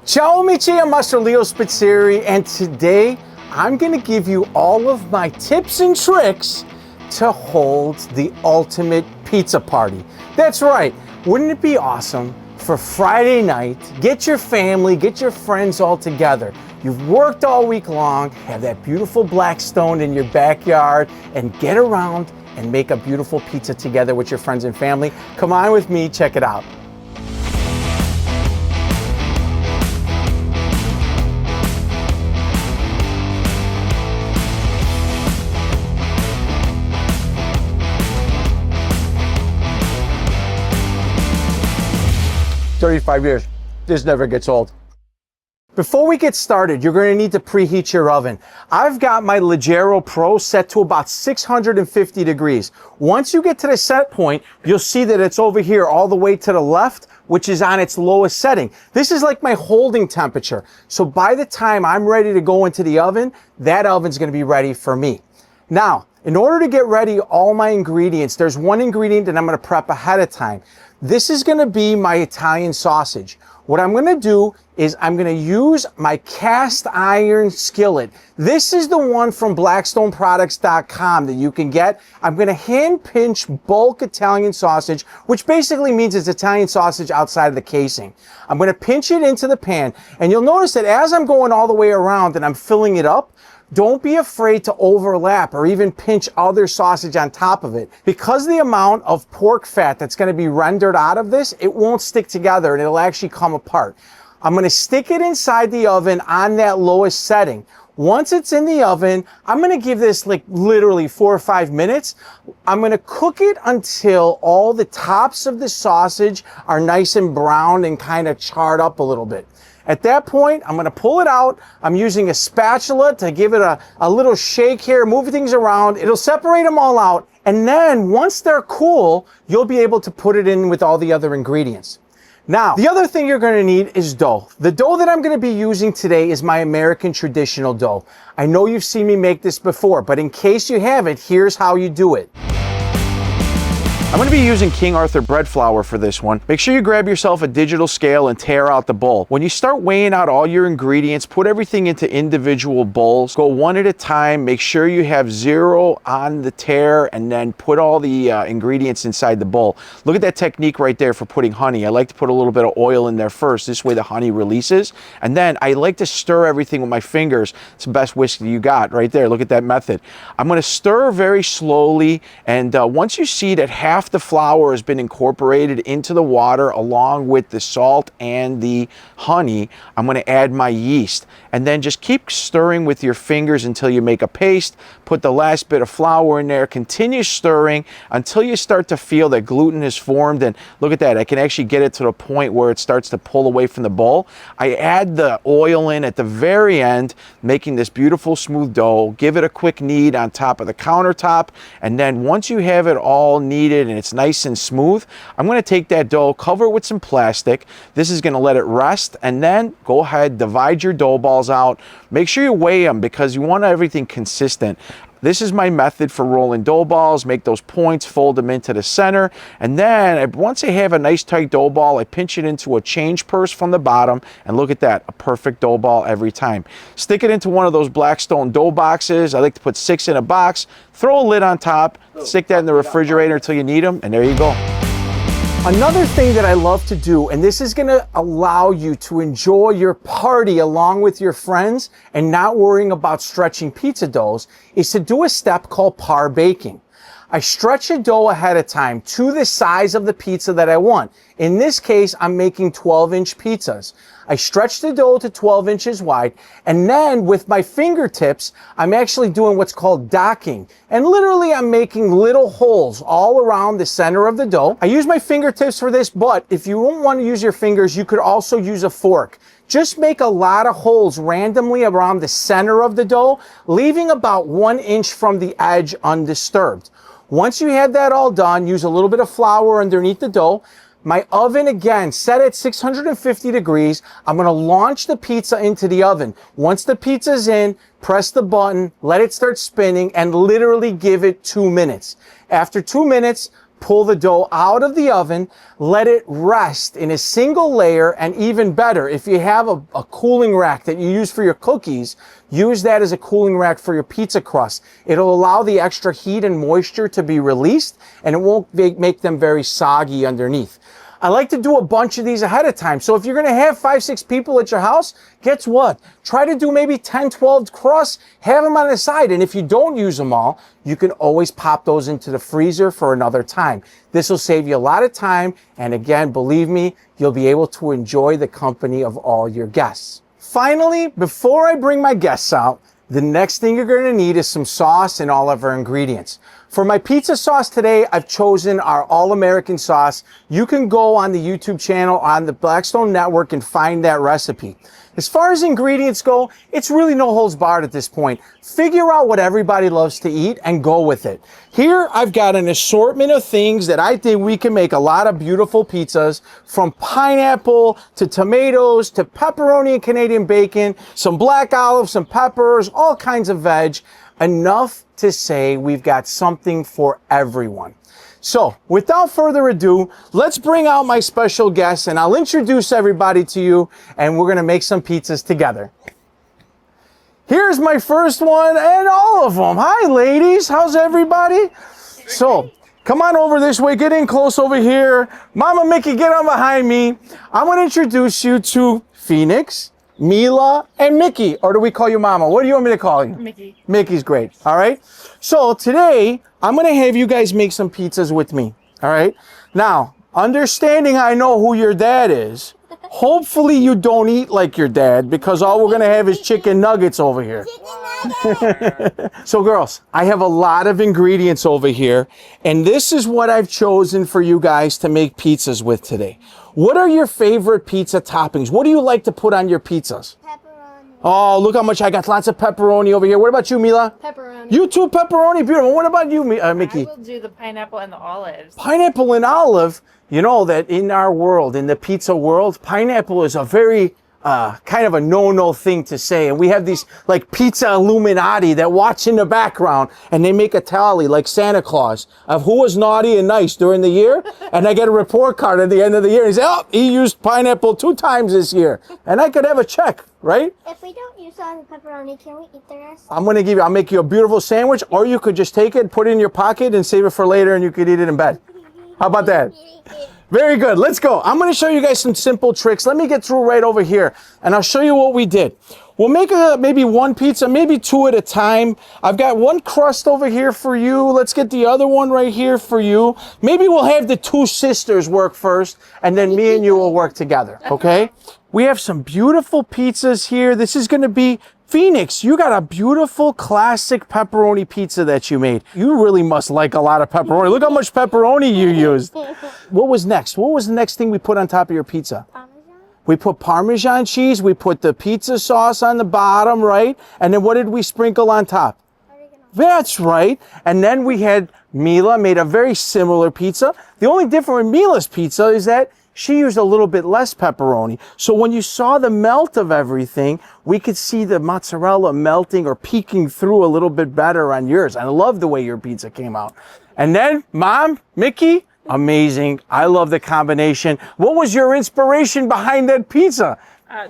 Ciao amici, I'm Master Leo Spizzeri, and today I'm gonna give you all of my tips and tricks to hold the ultimate pizza party. That's right, wouldn't it be awesome for Friday night, get your family, get your friends all together. You've worked all week long, have that beautiful Blackstone in your backyard, and get around and make a beautiful pizza together with your friends and family. Come on with me, check it out. "35 years, this never gets old." Before we get started, you're going to need to preheat your oven. I've got my Leggero Pro set to about 650 degrees. Once you get to the set point, you'll see that it's over here all the way to the left, which is on its lowest setting. This is like my holding temperature. So by the time I'm ready to go into the oven, that oven's going to be ready for me. Now, in order to get ready all my ingredients, there's one ingredient that I'm going to prep ahead of time. This is going to be my Italian sausage. What I'm going to do is I'm going to use my cast iron skillet. This is the one from blackstoneproducts.com that you can get. I'm going to hand pinch bulk Italian sausage, which basically means it's Italian sausage outside of the casing. I'm going to pinch it into the pan, and you'll notice that as I'm going all the way around and I'm filling it up, don't be afraid to overlap or even pinch other sausage on top of it. Because the amount of pork fat that's going to be rendered out of this, it won't stick together and it'll actually come apart. I'm going to stick it inside the oven on that lowest setting. Once it's in the oven, I'm going to give this like literally 4 or 5 minutes. I'm going to cook it until all the tops of the sausage are nice and brown and kind of charred up a little bit. At that point, I'm going to pull it out. I'm using a spatula to give it a little shake here, move things around. It'll separate them all out. And then once they're cool, you'll be able to put it in with all the other ingredients. Now, the other thing you're going to need is dough. The dough that I'm going to be using today is my American traditional dough. I know you've seen me make this before, but in case you haven't, here's how you do it. I'm going to be using King Arthur bread flour for this one. Make sure you grab yourself a digital scale and tare out the bowl. When you start weighing out all your ingredients, put everything into individual bowls. Go one at a time. Make sure you have 0 on the tare, and then put all the ingredients inside the bowl. Look at that technique right there for putting honey. I like to put a little bit of oil in there first. This way the honey releases. And then I like to stir everything with my fingers. It's the best whisk you got right there. Look at that method. I'm going to stir very slowly, and once you see that half the flour has been incorporated into the water along with the salt and the honey, I'm going to add my yeast, and then just keep stirring with your fingers until you make a paste. Put the last bit of flour in there, continue stirring until you start to feel that gluten is formed. And look at that, I can actually get it to the point where it starts to pull away from the bowl. I add the oil in at the very end, making this beautiful smooth dough. Give it a quick knead on top of the countertop, and then once you have it all kneaded and it's nice and smooth, I'm going to take that dough, cover it with some plastic. This is going to let it rest, and then go ahead, divide your dough balls out. Make sure you weigh them because you want everything consistent. This is my method for rolling dough balls. Make those points, fold them into the center, and then once I have a nice tight dough ball, I pinch it into a change purse from the bottom, and look at that, a perfect dough ball every time. Stick it into one of those Blackstone dough boxes. I like to put 6 in a box, throw a lid on top, stick that in the refrigerator until you need them, and there you go. Another thing that I love to do, and this is going to allow you to enjoy your party along with your friends and not worrying about stretching pizza doughs, is to do a step called Parbaking. I stretch a dough ahead of time to the size of the pizza that I want. In this case, I'm making 12-inch pizzas. I stretch the dough to 12 inches wide, and then with my fingertips, I'm actually doing what's called docking. And literally, I'm making little holes all around the center of the dough. I use my fingertips for this, but if you don't want to use your fingers, you could also use a fork. Just make a lot of holes randomly around the center of the dough, leaving about 1 inch from the edge undisturbed. Once you have that all done, use a little bit of flour underneath the dough. My oven, again, set at 650 degrees. I'm going to launch the pizza into the oven. Once the pizza's in, press the button, let it start spinning, and literally give it 2 minutes. After 2 minutes, pull the dough out of the oven, let it rest in a single layer, and even better, if you have a cooling rack that you use for your cookies, use that as a cooling rack for your pizza crust. It'll allow the extra heat and moisture to be released, and it won't make them very soggy underneath. I like to do a bunch of these ahead of time. So if you're going to have 5-6 people at your house, guess what? Try to do maybe 10-12 crusts, have them on the side. And if you don't use them all, you can always pop those into the freezer for another time. This will save you a lot of time. And again, believe me, you'll be able to enjoy the company of all your guests. Finally, before I bring my guests out, the next thing you're going to need is some sauce and all of our ingredients. For my pizza sauce today, I've chosen our All-American sauce. You can go on the YouTube channel on the Blackstone Network and find that recipe. As far as ingredients go, it's really no holds barred at this point. Figure out what everybody loves to eat and go with it. Here, I've got an assortment of things that I think we can make a lot of beautiful pizzas, from pineapple to tomatoes to pepperoni and Canadian bacon, some black olives, some peppers, all kinds of veg. Enough to say we've got something for everyone. So, without further ado, let's bring out my special guest and I'll introduce everybody to you, and we're gonna make some pizzas together. Here's my first one and all of them. Hi ladies, how's everybody? So, come on over this way, get in close over here. Mama Mickey, get on behind me. I'm gonna introduce you to Phoenix, Mila, and Mickey. Or do we call you Mama? What do you want me to call you? Mickey. Mickey's great. All right. So today, I'm going to have you guys make some pizzas with me. All right. Now, understanding I know who your dad is, hopefully you don't eat like your dad, because all we're going to have is chicken nuggets over here. So girls, I have a lot of ingredients over here, and this is what I've chosen for you guys to make pizzas with today. What are your favorite pizza toppings? What do you like to put on your pizzas? Pepperoni. Oh, look how much I got. Lots of pepperoni over here. What about you, Mila? Pepperoni. You too, pepperoni. Beautiful. What about you, Mickey? I will do the pineapple and the olives. Pineapple and olive. You know that in our world, in the pizza world, pineapple is a very kind of a no-no thing to say. And we have these like pizza Illuminati that watch in the background, and they make a tally like Santa Claus of who was naughty and nice during the year. And I get a report card at the end of the year. He says, oh, he used pineapple 2 times this year. And I could have a check, right? If we don't use all the pepperoni, can we eat the rest? I'll make you a beautiful sandwich, or you could just take it, put it in your pocket, and save it for later, and you could eat it in bed. How about that? Very good. Let's go. I'm going to show you guys some simple tricks. Let me get through right over here, and I'll show you what we did. We'll make maybe one pizza, maybe 2 at a time. I've got one crust over here for you. Let's get the other one right here for you. Maybe we'll have the 2 sisters work first, and then me and you will work together, okay? We have some beautiful pizzas here. This is going to be Phoenix. You got a beautiful classic pepperoni pizza that you made. You really must like a lot of pepperoni. Look how much pepperoni you used. What was next? What was the next thing we put on top of your pizza? Parmesan? We put Parmesan cheese. We put the pizza sauce on the bottom, right? And then what did we sprinkle on top? Oregano. That's right. And then we had Mila made a very similar pizza. The only difference with Mila's pizza is that she used a little bit less pepperoni. So when you saw the melt of everything, we could see the mozzarella melting or peeking through a little bit better on yours. I love the way your pizza came out. And then, Mom, Mickey, amazing. I love the combination. What was your inspiration behind that pizza?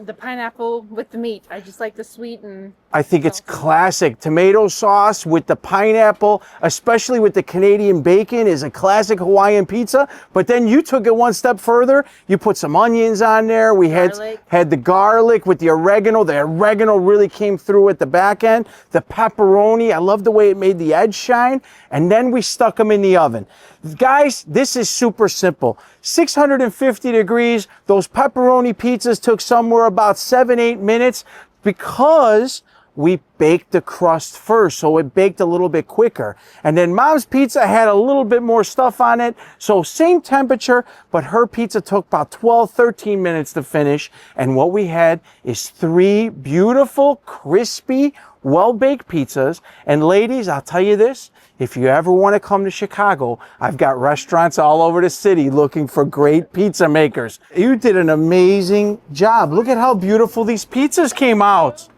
The pineapple with the meat. I just like the sweet and... I think it's classic. Tomato sauce with the pineapple, especially with the Canadian bacon, is a classic Hawaiian pizza. But then you took it one step further. You put some onions on there. We had the garlic with the oregano. The oregano really came through at the back end. The pepperoni, I love the way it made the edge shine. And then we stuck them in the oven. Guys, this is super simple. 650 degrees. Those pepperoni pizzas took somewhere about 7-8 minutes because we baked the crust first, so it baked a little bit quicker. And then Mom's pizza had a little bit more stuff on it, so same temperature, but her pizza took about 12-13 minutes to finish. And what we had is 3 beautiful, crispy, well-baked pizzas. And ladies, I'll tell you this, if you ever want to come to Chicago, I've got restaurants all over the city looking for great pizza makers. You did an amazing job. Look at how beautiful these pizzas came out.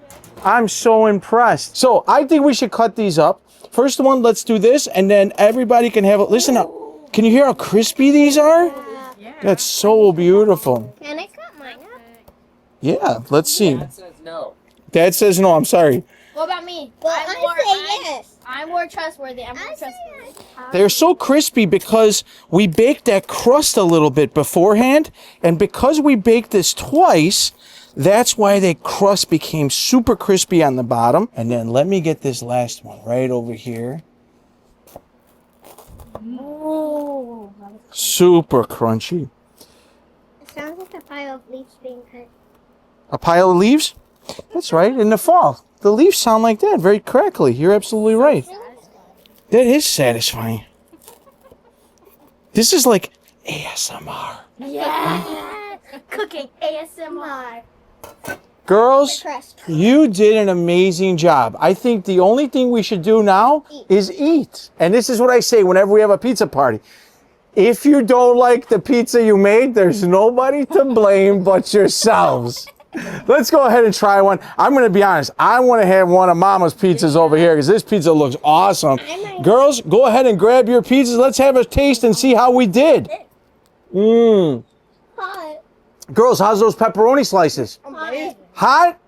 I'm so impressed. So I think we should cut these up. First one, let's do this, and then everybody can have it. Listen up. Can you hear how crispy these are? That's so beautiful. Can I cut mine up? Yeah, let's see. Dad says no. Dad says no, I'm sorry. What about me? Well, I say yes. I'm more trustworthy. I'm more trustworthy. They're so crispy because we baked that crust a little bit beforehand, and because we baked this twice, that's why the crust became super crispy on the bottom. And then let me get this last one right over here. Oh. Super crunchy. It sounds like a pile of leaves being cut. A pile of leaves? That's right, in the fall. The leaves sound like that, very crackly. You're absolutely right. That is satisfying. This is like ASMR. Yeah. Cooking ASMR. Girls, Crust. you did an amazing job. I think the only thing we should do now is eat. And this is what I say whenever we have a pizza party. If you don't like the pizza you made, there's nobody to blame but yourselves. Let's go ahead and try one. I'm going to be honest. I want to have one of Mama's pizzas over here because this pizza looks awesome. Girls, go ahead and grab your pizzas. Let's have a taste and see how we did. Mmm. Hot. Girls, how's those pepperoni slices? Hot. Hot?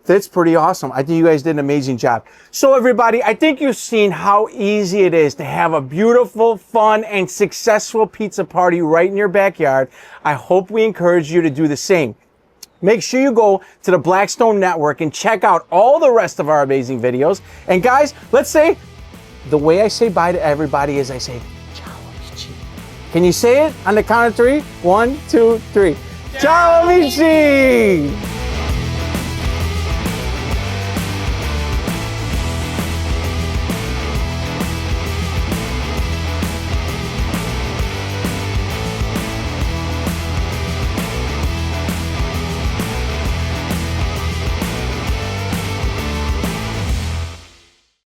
That's pretty awesome. I think you guys did an amazing job. So everybody, I think you've seen how easy it is to have a beautiful, fun, and successful pizza party right in your backyard. I hope we encourage you to do the same. Make sure you go to the Blackstone Network and check out all the rest of our amazing videos. And guys, let's say, the way I say bye to everybody is I say, ciao amici. Can you say it on the count of 3? 1, 2, 3. Ciao amici!